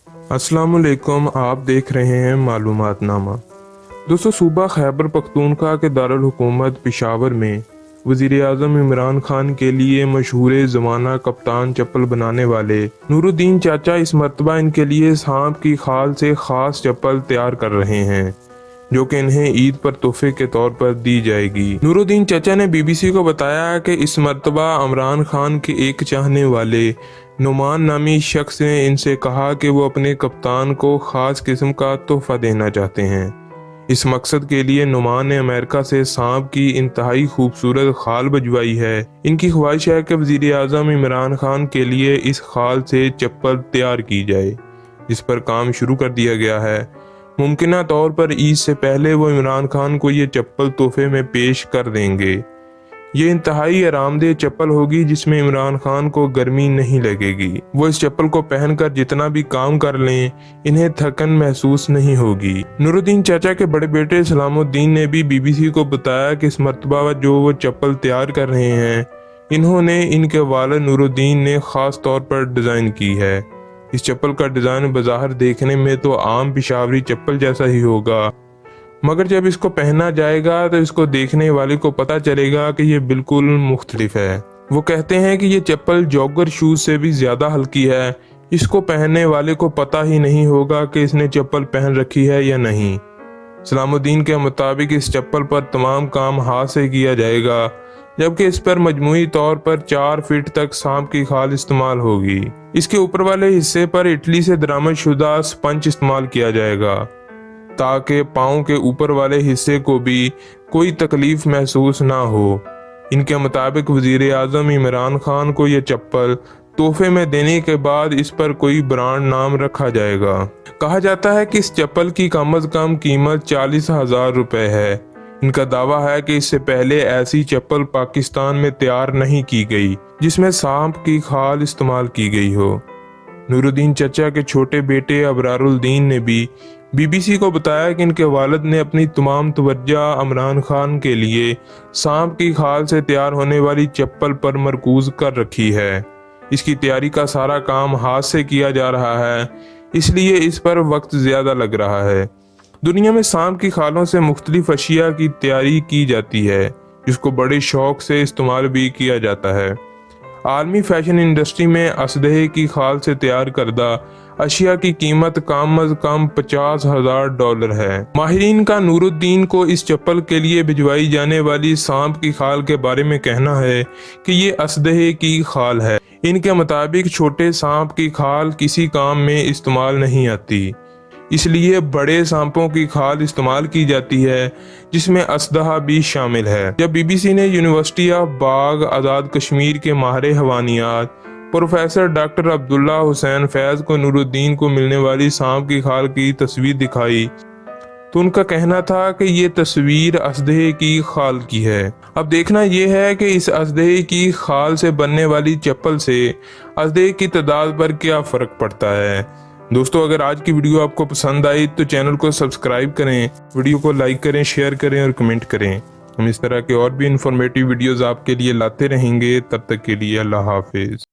अस्सलाम वालेकुम, आप देख रहे हैं मालूमात नामा। दोस्तों, सूबा खैबर पख्तूनख्वा के दारुल हुकूमत पेशावर में वज़ीर आज़म इमरान खान के लिए मशहूर ज़माना कप्तान चप्पल बनाने वाले नूरुद्दीन चाचा इस मरतबा इनके लिए सांप की खाल से ख़ास चप्पल तैयार कर रहे हैं, जो कि इन्हें ईद पर तोहफे के तौर पर दी जाएगी। नूरुद्दीन चाचा ने BBC को बताया कि इस मरतबा इमरान खान के एक चाहने वाले नुमान नामी शख्स ने इनसे कहा कि वो अपने कप्तान को ख़ास किस्म का तोहफा देना चाहते हैं। इस मकसद के लिए नुमान ने अमेरिका से सांप की इंतहाई खूबसूरत खाल भिजवाई है। इनकी ख्वाहिश है कि वज़ीर आज़म इमरान खान के लिए इस खाल से चप्पल तैयार की जाए, जिस पर काम शुरू कर दिया गया है। मुमकिना तौर पर ईद से पहले वो इमरान खान को ये चप्पल तोहफे में पेश कर देंगे। ये इंतहाई आरामदेह चप्पल होगी, जिसमें इमरान खान को गर्मी नहीं लगेगी। वो इस चप्पल को पहनकर जितना भी काम कर लें, इन्हें थकन महसूस नहीं होगी। नूरुद्दीन चाचा के बड़े बेटे सलामुद्दीन ने भी BBC को बताया कि इस मरतबा जो वो चप्पल तैयार कर रहे हैं, इन्होंने इनके वालिद नूरुद्दीन ने खास तौर पर डिज़ाइन की है। इस चप्पल का डिज़ाइन बज़ाहिर देखने में तो आम पेशावरी चप्पल जैसा ही होगा, मगर जब इसको पहना जाएगा तो इसको देखने वाले को पता चलेगा कि ये बिल्कुल मुख्तलिफ है। वो कहते हैं कि ये चप्पल जॉगर शूज से भी ज़्यादा हल्की है। इसको पहनने वाले को पता ही नहीं होगा कि इसने चप्पल पहन रखी है या नहीं। सलामुद्दीन के मुताबिक इस चप्पल पर तमाम काम हाथ से किया जाएगा, जबकि इस पर मजमूई तौर पर 4 फीट तक सांप की खाल इस्तेमाल होगी। इसके ऊपर वाले हिस्से पर इटली से दरामद शुदा स्पंज इस्तेमाल किया जाएगा, ताकि पाँव के ऊपर वाले हिस्से को भी कोई तकलीफ महसूस ना हो। इनके मुताबिक वज़ीर आज़म इमरान खान को यह चप्पल तोहफे में देने के बाद इस पर कोई ब्रांड नाम रखा जाएगा। कहा जाता है कि इस चप्पल की कम अज़ कम कीमत 40,000 रुपये है। इनका दावा है कि इससे पहले ऐसी चप्पल पाकिस्तान में तैयार नहीं की गई जिसमें सांप की खाल इस्तेमाल की गई हो। नूरुद्दीन चचा के छोटे बेटे अबरारुद्दीन ने भी BBC को बताया कि इनके वालिद ने अपनी तमाम तवज्जो इमरान खान के लिए सांप की खाल से तैयार होने वाली चप्पल पर मरकूज कर रखी है। इसकी तैयारी का सारा काम हाथ से किया जा रहा है, इसलिए इस पर वक्त ज़्यादा लग रहा है। दुनिया में सांप की खालों से मुख्तलिफ अशिया की तैयारी की जाती है, जिसको बड़े शौक से इस्तेमाल भी किया जाता है। आलमी फैशन इंडस्ट्री में असदहे की खाल से तैयार करदा अशिया की कीमत कम अज कम $50,000 है। माहिरीन का नूरुद्दीन को इस चप्पल के लिए भिजवाई जाने वाली सांप की खाल के बारे में कहना है कि ये असदहे की खाल है। इनके मुताबिक छोटे सांप की खाल किसी काम में इस्तेमाल नहीं आती, इसलिए बड़े सांपों की खाल इस्तेमाल की जाती है, जिसमें असदहा भी शामिल है। जब BBC ने यूनिवर्सिटी ऑफ बाग आज़ाद कश्मीर के माहिर हवानियात प्रोफेसर डॉक्टर अब्दुल्ला हुसैन फैज़ को नूरुद्दीन को मिलने वाली सांप की खाल की तस्वीर दिखाई, तो उनका कहना था कि ये तस्वीर असदहे की खाल की है। अब देखना यह है कि इस असदहे की खाल से बनने वाली चप्पल से असदहे की तादाद पर क्या फ़र्क पड़ता है। दोस्तों, अगर आज की वीडियो आपको पसंद आई तो चैनल को सब्सक्राइब करें, वीडियो को लाइक करें, शेयर करें और कमेंट करें। हम इस तरह के और भी इंफॉर्मेटिव वीडियोस आपके लिए लाते रहेंगे। तब तक के लिए अल्लाह हाफिज़।